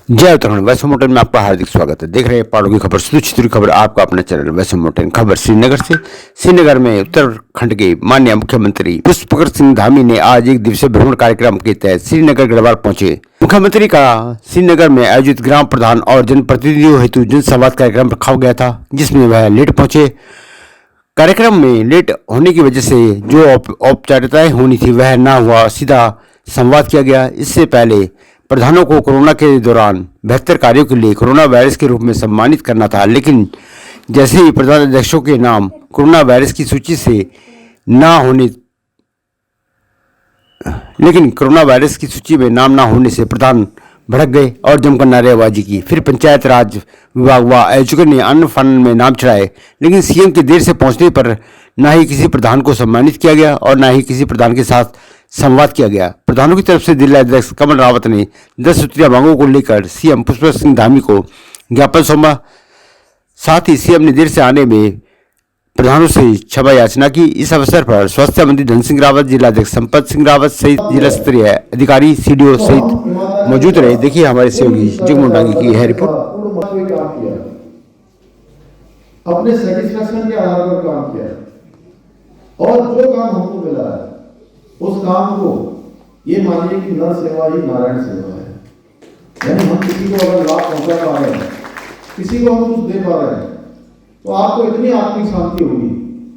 जय उत्तराखंड। वैसे मोटन में आपका हार्दिक स्वागत है। देख रहे हैं पहाड़ों की खबर, सुचित्र खबर आपका अपना चैनल वैसे मोटन। खबर श्रीनगर से। श्रीनगर में उत्तराखंड के माननीय मुख्यमंत्री पुष्कर सिंह धामी ने आज एक दिवसीय भ्रमण कार्यक्रम के तहत श्रीनगर गढ़वाल पहुंचे। मुख्यमंत्री का श्रीनगर में आयोजित ग्राम प्रधान और जनप्रतिनिधियों हेतु जनसंवाद कार्यक्रम रखा गया था, जिसमें वह लेट पहुंचे। कार्यक्रम में लेट होने की वजह से जो औपचारिकताएं होनी थी वह ना हुआ, सीधा संवाद किया गया। इससे पहले प्रधानों को कोरोना के दौरान बेहतर कार्यों के लिए कोरोना वायरस के रूप में सम्मानित करना था, लेकिन जैसे ही प्रधान अध्यक्षों के नाम कोरोना वायरस की सूची से कोरोना वायरस की सूची में नाम ना होने से प्रधान भड़क गए और जमकर नारेबाजी की। फिर पंचायत राज विभाग व आयोजकों ने अन्न फानन में नाम चढ़ाए, लेकिन सीएम के देर से पहुंचने पर न ही किसी प्रधान को सम्मानित किया गया और न ही किसी प्रधान के साथ संवाद किया गया। प्रधानों की तरफ से जिला अध्यक्ष कमल रावत ने 10 सूत्रीय मांगों को लेकर सीएम पुष्कर सिंह धामी को ज्ञापन सौंपा। साथ ही सीएम ने देर से आने में प्रधानों से क्षमा याचना की। इस अवसर पर स्वास्थ्य मंत्री धन सिंह रावत, जिला अध्यक्ष संपत सिंह रावत सहित जिला स्तरीय अधिकारी, सीडीओ सहित मौजूद रहे। देखिए हमारे सहयोगी जगमुंडांगी की है रिपोर्ट। अपने सेटिस्फेक्शन के आधार पर काम किया और जो काम हमको मिला है उस काम को ये मानिए कि नर सेवा ही नारायण सेवा है। यानी हम किसी को अगर लाभ पहुंचा पा रहे हैं, किसी को हम कुछ दे पा रहे हैं, तो आपको इतनी आत्मिक शांति होगी।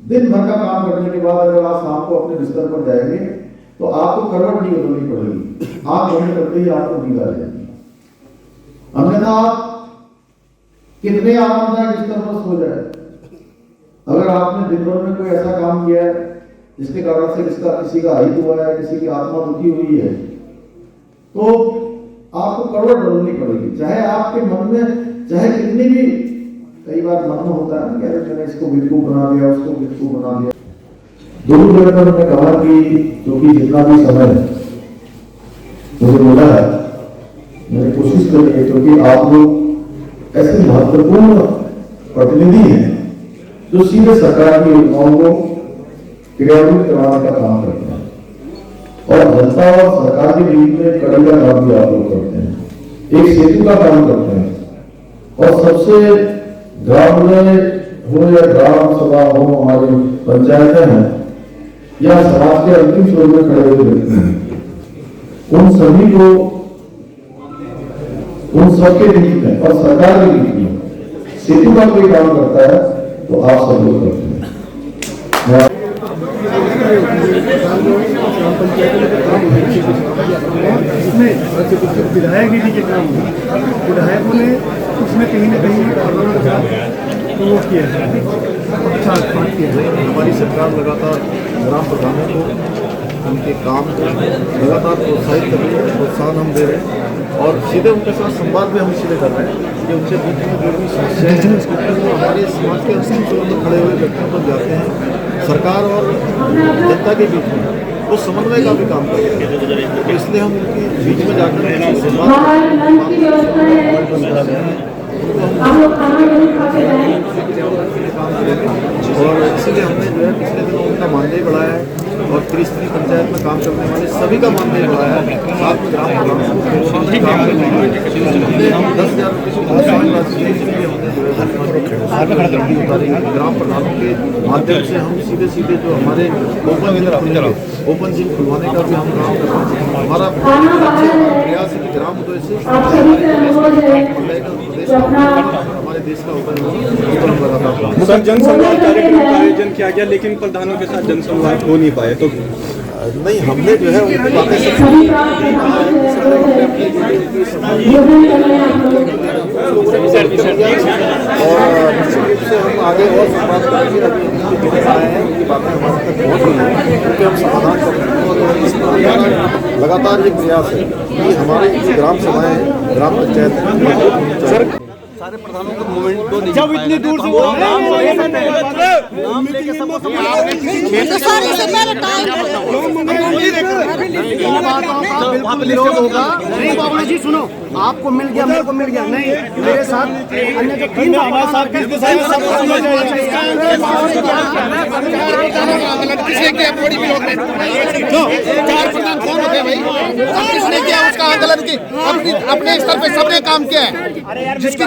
दिन भर का काम करने के बाद अगर आप शाम को अपने बिस्तर पर जाएंगे तो आपको करवट नहीं बदलनी पड़ेगी, आप बंद करते ही आपको नींद आ जाएगी। अन्यथा आप कितने आरामदायक बिस्तर पर सो जाए, अगर आपने दिन भर में कोई ऐसा काम किया है जिसके कारण से किसी का अहित हुआ है, किसी की आत्मा दुखी हुई है, तो आपको करवट बदलनी पड़ेगी। चाहे आपके मन में चाहे कितनी भी, कई बार मन में होता है ना, मैंने इसको बेवकूफ बना दिया, उसको बेवकूफ बना दिया। दोनों जगह पर मैंने कहा कि क्योंकि जितना भी समय मुझे मिला है मैंने कोशिश करी है, क्योंकि आप लोग ऐसे महत्वपूर्ण प्रतिनिधि हैं जो सीधे सरकार की योजनाओं को क्रियान्वित करवाने का काम करते हैं और जनता और सरकार के बीच में कड़ी का काम भी आप लोग करते हैं, एक सेतु का काम करते हैं। और सबसे ग्राम में हो या ग्राम सभा हो, हमारी पंचायतें हैं या समाज के अंतिम छोर में खड़े हुए व्यक्ति हैं, उन सभी को, उन सबके बीच में और सरकार के बीच में सेतु का कोई काम करता है तो आप सब लोग करते हैं। विधायक जी के काम विधायकों ने उसमें कहीं ना कहीं वो किया है, अच्छा किया है। हमारी सरकार लगातार ग्राम प्रधानों को उनके काम को लगातार प्रोत्साहित कर रही है, प्रोत्साहन हम दे रहे हैं और सीधे उनके साथ संवाद भी हम इसलिए कर रहे हैं कि उनसे बीच में जो भी समस्याएं हैं वो हमारे समाज के अंतिम छोर में खड़े हुए व्यक्तियों पर जाते हैं। सरकार और जनता के बीच में वो समन्वय का भी काम कर रहे हैं, तो इसलिए हम उनके बीच में जाकर और इसीलिए हमने जो है पिछले दिनों उनका मानदेय बढ़ाया है और त्रिस्तरीय पंचायत में काम करने वाले सभी का मानदेय बढ़ाया है। साथ में ग्राम प्रधानों को काम करने वाले 10,000 रुपये ग्राम प्रधानों के माध्यम से हम सीधे जो हमारे ओपन जिम खुलवाने का भी हम काम कर रहे हैं। हमारा प्रयास है कि ग्राम उदय से हमारे देश का ओपन सर जनसंवाद कार्यक्रम का आयोजन किया गया, लेकिन प्रधानों के साथ जनसंवाद हो नहीं पाए, तो नहीं हमने जो है उनकी बातें और निश्चित रूप से हम आगे और संवाद करेंगे। अभी आए हैं उनकी बातें हमारे तक पहुँच रही हैं, क्योंकि हम समाधान करेंगे और लगातार ये प्रयास है कि हमारे जो ग्राम सभाएं हैं, ग्राम पंचायत सारे प्रधानों को मूवमेंट तो जब इतनी दूर से वो बाबू जी सुनो, आपको मिल गया, मेरे को मिल गया, नहीं मेरे साथ अन्य जो टीम हमारे साथ किसने किया बॉडी भी रोक रहे चार प्रधान कौन होते हैं भाई? अब किसने किया उसका आंदोलन की अपने स्तर पे सबने काम किया है। जिसकी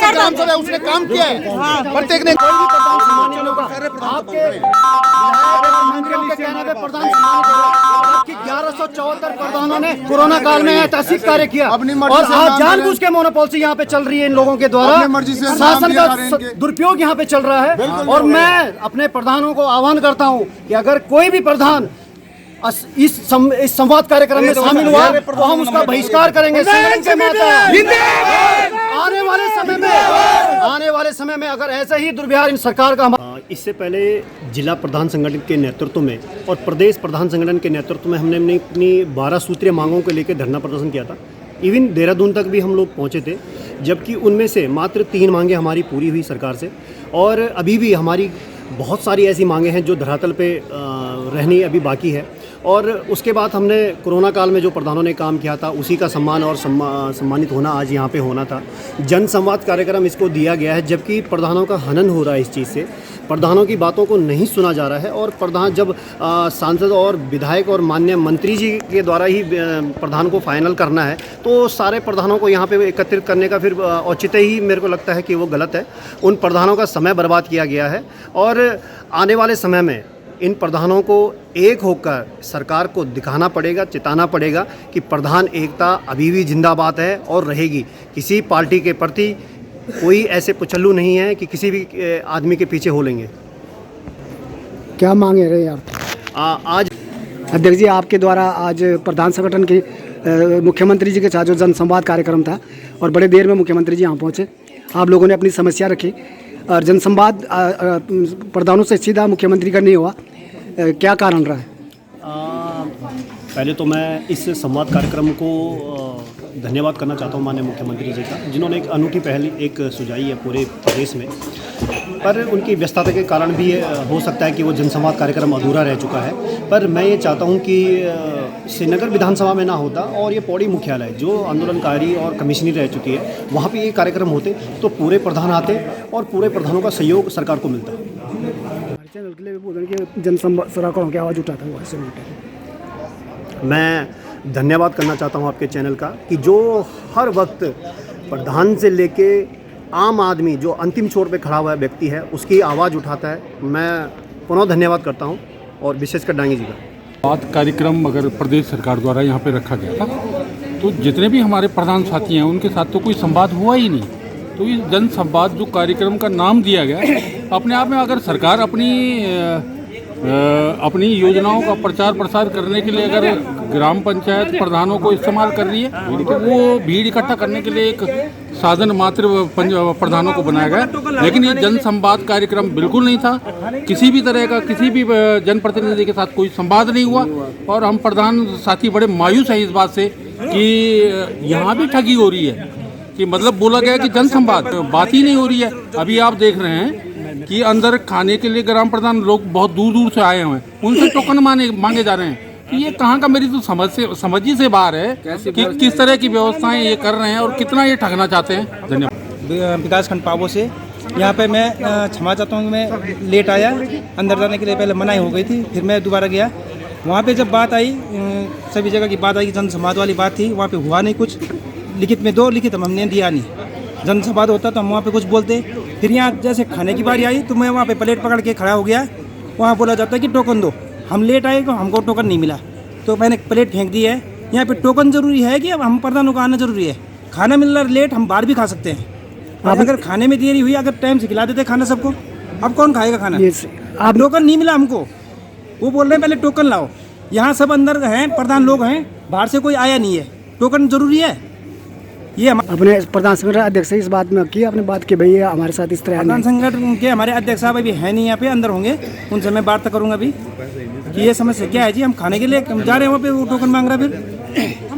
ग्राम सभा है उसने काम किया है। प्रत्येक ने प्रधान 1174 प्रधानों ने कोरोना काल में ऐतिहासिक कार्य किया और आज जानबूझ के मोनोपोल से यहाँ पे चल रही है इन लोगों के द्वारा शासन का दुरुपयोग यहाँ पे चल रहा है। और मैं अपने प्रधानों को आह्वान करता हूँ कि अगर कोई भी प्रधान इस संवाद कार्यक्रम में शामिल हुआ तो हम उसका बहिष्कार करेंगे। आने वाले समय में अगर ऐसा ही दुर्व्यवहार इन सरकार का इससे पहले जिला प्रधान संगठन के नेतृत्व में और प्रदेश प्रधान संगठन के नेतृत्व में हमने अपनी 12 सूत्रीय मांगों को लेकर धरना प्रदर्शन किया था। इवन देहरादून तक भी हम लोग पहुंचे थे, जबकि उनमें से मात्र 3 मांगें हमारी पूरी हुई सरकार से और अभी भी हमारी बहुत सारी ऐसी मांगें हैं जो धरातल पे रहनी अभी बाकी है। और उसके बाद हमने कोरोना काल में जो प्रधानों ने काम किया था उसी का सम्मान और सम्मानित होना आज यहाँ पे होना था। जन संवाद कार्यक्रम इसको दिया गया है, जबकि प्रधानों का हनन हो रहा है इस चीज़ से, प्रधानों की बातों को नहीं सुना जा रहा है। और प्रधान जब सांसद और विधायक और माननीय मंत्री जी के द्वारा ही प्रधान को फाइनल करना है तो सारे प्रधानों को यहाँ पे एकत्रित करने का फिर औचित्य ही मेरे को लगता है कि वो गलत है। उन प्रधानों का समय बर्बाद किया गया है और आने वाले समय में इन प्रधानों को एक होकर सरकार को दिखाना पड़ेगा, चिताना पड़ेगा कि प्रधान एकता अभी भी जिंदाबाद है और रहेगी। किसी पार्टी के प्रति कोई ऐसे पुचल्लू नहीं है कि किसी भी आदमी के पीछे हो लेंगे। क्या मांगे रहे आप? आज अध्यक्ष जी आपके द्वारा आज प्रधान संगठन के मुख्यमंत्री जी के साथ जो जन संवाद कार्यक्रम था और बड़े देर में मुख्यमंत्री जी यहाँ पहुँचे, आप लोगों ने अपनी समस्या रखी और जनसंवाद प्रधानों से सीधा मुख्यमंत्री का नहीं हुआ, क्या कारण रहा है? पहले तो मैं इस संवाद कार्यक्रम को धन्यवाद करना चाहता हूँ माननीय मुख्यमंत्री जी का, जिन्होंने एक अनूठी पहल एक सुझाई है पूरे प्रदेश में। पर उनकी व्यस्तता के कारण भी हो सकता है कि वो जनसंवाद कार्यक्रम अधूरा रह चुका है। पर मैं ये चाहता हूँ कि श्रीनगर विधानसभा में ना होता और ये पौड़ी मुख्यालय जो आंदोलनकारी और कमिश्नरी रह चुकी है वहाँ पे ये कार्यक्रम होते तो पूरे प्रधान आते और पूरे प्रधानों का सहयोग सरकार को मिलता। चैनल के लिए बोल रहे कि जनसंवाद की आवाज़ उठाता हुआ ऐसे मैं धन्यवाद करना चाहता हूं आपके चैनल का कि जो हर वक्त प्रधान से लेके आम आदमी जो अंतिम छोर पे खड़ा हुआ व्यक्ति है उसकी आवाज़ उठाता है। मैं पुनः धन्यवाद करता हूं और विशेषकर डांगी जी का। बात कार्यक्रम अगर प्रदेश सरकार द्वारा यहाँ पे रखा गया था तो जितने भी हमारे प्रधान साथी हैं उनके साथ तो कोई संवाद हुआ ही नहीं। तो ये जन संवाद जो कार्यक्रम का नाम दिया गया अपने आप में अगर सरकार अपनी योजनाओं का प्रचार प्रसार करने के लिए अगर ग्राम पंचायत प्रधानों को इस्तेमाल कर रही है तो वो भीड़ इकट्ठा करने के लिए एक साधन मात्र प्रधानों को बनाया गया। लेकिन ये जन संवाद कार्यक्रम बिल्कुल नहीं था, किसी भी तरह का किसी भी जनप्रतिनिधि के साथ कोई संवाद नहीं हुआ। और हम प्रधान साथी बड़े मायूस हैं इस बात से कि यहाँ भी ठगी हो रही है कि मतलब बोला गया कि जन संवाद बात ही नहीं हो रही है। अभी आप देख रहे हैं कि अंदर खाने के लिए ग्राम प्रधान लोग बहुत दूर दूर से आए हुए हैं, उनसे टोकन मांगे जा रहे हैं कि ये कहाँ का मेरी तो समझ ही से बाहर है कि किस तरह की व्यवस्थाएं ये कर रहे हैं और कितना ये ठगना चाहते हैं। धन्यवाद। विकास खंड पाबो से यहाँ पे मैं क्षमा चाहता हूँ, मैं लेट आया, अंदर जाने के लिए पहले मनाही हो गई थी, फिर मैं दोबारा गया। वहाँ पे जब बात आई, सभी जगह की बात आई कि जन संवाद वाली बात थी, वहाँ पे हुआ नहीं कुछ। लिखित में 2 लिखित हमने दिया नहीं, जन संवाद होता तो हम वहाँ पे कुछ बोलते। फिर यहाँ जैसे खाने की बारी आई तो मैं वहाँ पे प्लेट पकड़ के खड़ा हो गया। वहाँ बोला जाता है कि टोकन दो, हम लेट आए तो हमको टोकन नहीं मिला तो मैंने प्लेट फेंक दी है। यहाँ पे टोकन जरूरी है कि अब हम प्रधानों को आना जरूरी है? खाना मिल रहा लेट, हम बाहर भी खा सकते हैं। अगर खाने में देरी हुई, अगर टाइम से खिला देते खाना सबको, अब कौन खाएगा खाना? अब टोकन नहीं मिला हमको, वो बोल रहे हैं पहले टोकन लाओ। यहाँ सब अंदर हैं, प्रधान लोग हैं, बाहर से कोई आया नहीं है, टोकन जरूरी है। ये अपने प्रधान संगठन अध्यक्ष से इस बात में की आपने बात कि भैया हमारे साथ इस तरह प्रधान संगठन के हमारे अध्यक्ष साहब अभी है नहीं यहाँ पे, अंदर होंगे, उनसे मैं बात करूँगा अभी कि ये समस्या क्या है जी। हम खाने के लिए जा रहे हैं वहाँ पे, वो टोकन मांग रहा है।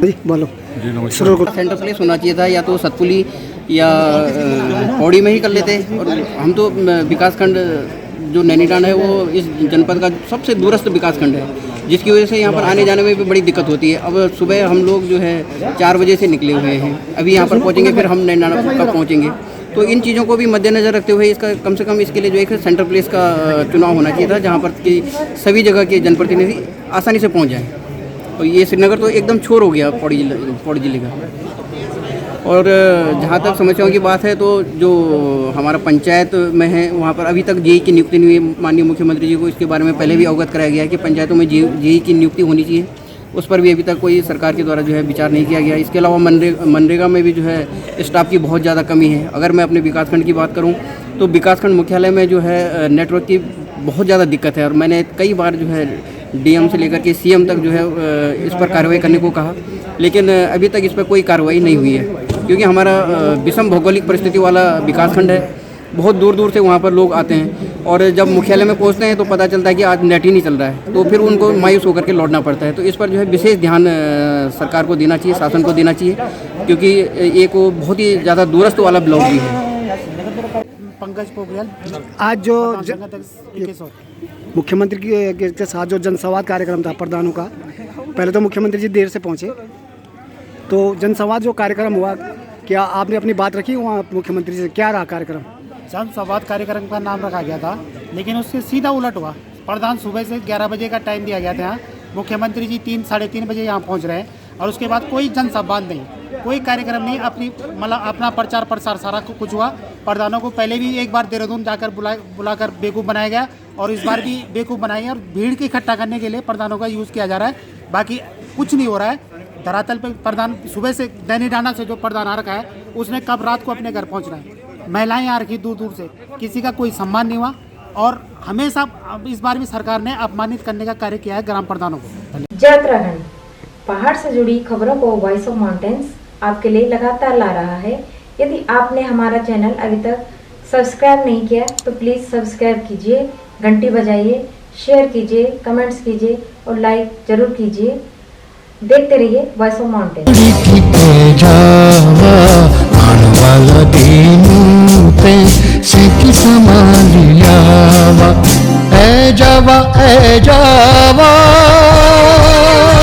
फिर बोलो। सेंटर प्लेस होना चाहिए था, या तो सतपुली या पौड़ी में ही कर लेते। और हम तो विकासखंड जो नैनीताल है वो इस जनपद का सबसे दूरस्थ विकासखंड है, जिसकी वजह से यहाँ पर आने जाने में भी बड़ी दिक्कत होती है। अब सुबह हम लोग जो है 4 बजे से निकले हुए हैं, अभी यहाँ पर पहुँचेंगे, फिर हम नैनीताल कब पहुँचेंगे? तो इन चीज़ों को भी मद्देनज़र रखते हुए इसका कम से कम इसके लिए जो एक सेंट्रल प्लेस का चुनाव होना चाहिए था, जहाँ पर कि सभी जगह के जनप्रतिनिधि आसानी से पहुँच जाएँ। तो ये श्रीनगर तो एकदम छोर हो गया पौड़ी जिले का। और जहाँ तक समस्याओं की बात है, तो जो हमारा पंचायत में है वहाँ पर अभी तक जेई की नियुक्ति नहीं हुई। माननीय मुख्यमंत्री जी को इसके बारे में पहले भी अवगत कराया गया है कि पंचायतों में जेई की नियुक्ति होनी चाहिए। उस पर भी अभी तक कोई सरकार के द्वारा जो है विचार नहीं किया गया। इसके अलावा मनरेगा में भी जो है स्टाफ की बहुत ज़्यादा कमी है। अगर मैं अपने विकासखंड की बात करूँ तो विकासखंड मुख्यालय में जो है नेटवर्क की बहुत ज़्यादा दिक्कत है, और मैंने कई बार जो है डीएम से लेकर के सीएम तक जो है इस पर कार्रवाई करने को कहा, लेकिन अभी तक इस पर कोई कार्रवाई नहीं हुई है, क्योंकि हमारा विषम भौगोलिक परिस्थिति वाला विकासखंड है। बहुत दूर दूर से वहाँ पर लोग आते हैं, और जब मुख्यालय में पहुँचते हैं तो पता चलता है कि आज नेट ही नहीं चल रहा है, तो फिर उनको मायूस होकर के लौटना पड़ता है। तो इस पर जो है विशेष ध्यान सरकार को देना चाहिए, शासन को देना चाहिए, क्योंकि एक वो बहुत ही ज़्यादा दूरस्थ वाला ब्लॉक भी है। पंकज पोखरियाल आज जो मुख्यमंत्री के साथ जो जनसंवाद कार्यक्रम था प्रधानों का, पहले तो मुख्यमंत्री जी देर से पहुंचे, तो जनसंवाद जो कार्यक्रम हुआ, क्या आपने अपनी बात रखी वहाँ मुख्यमंत्री से? क्या रहा कार्यक्रम? जनसंवाद कार्यक्रम का नाम रखा गया था, लेकिन उससे सीधा उलट हुआ। प्रधान सुबह से 11 बजे का टाइम दिया गया था यहाँ, मुख्यमंत्री जी 3 साढ़े 3 बजे यहाँ पहुँच रहे हैं, और उसके बाद कोई जनसंवाद नहीं, कोई कार्यक्रम नहीं, अपना प्रचार प्रसार सारा कुछ हुआ। प्रधानों को पहले भी एक बार देहरादून जाकर बुलाकर बेवकूफ़ बनाया गया, और इस बार भी बेवकूफ़ बनाई है, और भीड़ की इकट्ठा करने के लिए प्रधानों का यूज़ किया जा रहा है। बाकी कुछ नहीं हो रहा है धरातल पे। प्रधान सुबह से नैनीडांडा से जो प्रधान आ रखा है, उसने कब रात को अपने घर पहुंचना है। महिलाएं आ रखी दूर दूर से, किसी का कोई सम्मान नहीं हुआ, और हमेशा इस बार भी सरकार ने अपमानित करने का कार्य किया है ग्राम प्रधानों को। उत्तराखंड पहाड़ से जुड़ी खबरों को वॉइस ऑफ माउंटेन्स आपके लिए लगातार ला रहा है। यदि आपने हमारा चैनल अभी तक सब्सक्राइब नहीं किया तो प्लीज़ सब्सक्राइब कीजिए, घंटी बजाइए, शेयर कीजिए, कमेंट्स कीजिए और लाइक जरूर कीजिए। देखते रहिए voice of mountains. A Java